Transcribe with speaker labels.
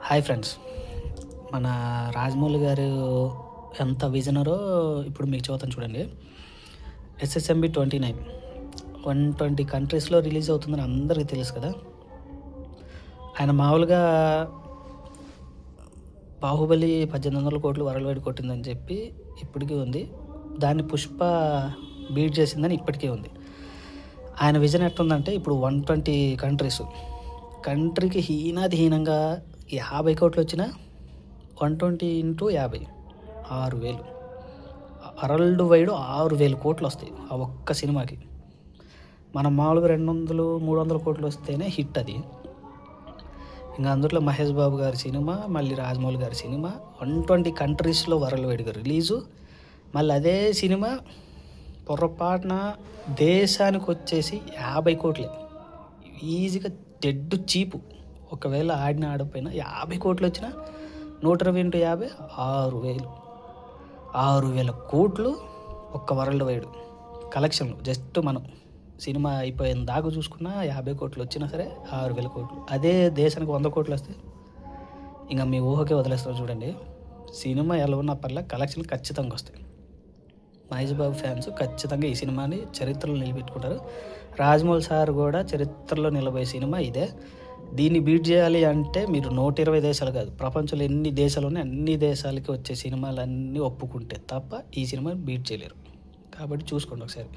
Speaker 1: Hi friends, మన రాజమౌళి గారు ఎంత విజనరో ఇప్పుడు మీకు చూద్దాం చూడండి. SSMB 29 120 కంట్రీస్లో రిలీజ్ అవుతుందని అందరికీ తెలుసు కదా. ఆయన మామూలుగా బాహుబలి 1800 కోట్లు వరల్డ్ వైడ్ కొట్టిందని చెప్పి ఇప్పటికీ ఉంది. దాన్ని పుష్ప బీట్ చేసిందని ఇప్పటికీ ఉంది. ఆయన విజన్ ఎట్టుందంటే ఇప్పుడు 120 కంట్రీకి హీనంగా 50 కోట్లు వచ్చినా 120 into 50 6,000 వరల్డ్ వైడ్ 6,000 కోట్లు వస్తాయి ఆ ఒక్క సినిమాకి. మనం మామూలుగా 200-300 కోట్లు వస్తేనే హిట్ అది. ఇంకా అందులో మహేష్ బాబు గారి సినిమా, మళ్ళీ రాజమౌళి గారి సినిమా 120 కంట్రీస్లో వరల్డ్ వైడ్గా రిలీజు. మళ్ళీ అదే సినిమా పొరపాటున దేశానికి వచ్చేసి 50 కోట్లే ఈజీగా డెడ్ చీపు. ఒకవేళ ఆడకపోయినా 50 కోట్లు వచ్చినా 120 into 50 6,000 కోట్లు ఒక్క వరల్డ్ వైడ్ కలెక్షన్లు. జస్ట్ మనం సినిమా అయిపోయిన దాకా చూసుకున్నా 50 కోట్లు వచ్చినా సరే 6,000 కోట్లు. అదే దేశానికి 100 కోట్లు వస్తే ఇంకా మీ ఊహకే వదిలేస్తారు చూడండి. సినిమా ఎలా ఉన్నా పర్లే కలెక్షన్లు ఖచ్చితంగా వస్తాయి. మహేష్ బాబు ఫ్యాన్స్ ఖచ్చితంగా ఈ సినిమాని చరిత్రలో నిలబెట్టుకుంటారు. రాజమౌళి సార్ కూడా చరిత్రలో నిలబోయే సినిమా ఇదే. దీన్ని బీట్ చేయాలి అంటే మీరు 120 దేశాలు కాదు, ప్రపంచంలో ఎన్ని దేశాలు ఉన్నాయి అన్ని దేశాలకి వచ్చే సినిమాలన్నీ ఒప్పుకుంటే తప్ప ఈ సినిమాని బీట్ చేయలేరు. కాబట్టి చూసుకోండి ఒకసారి.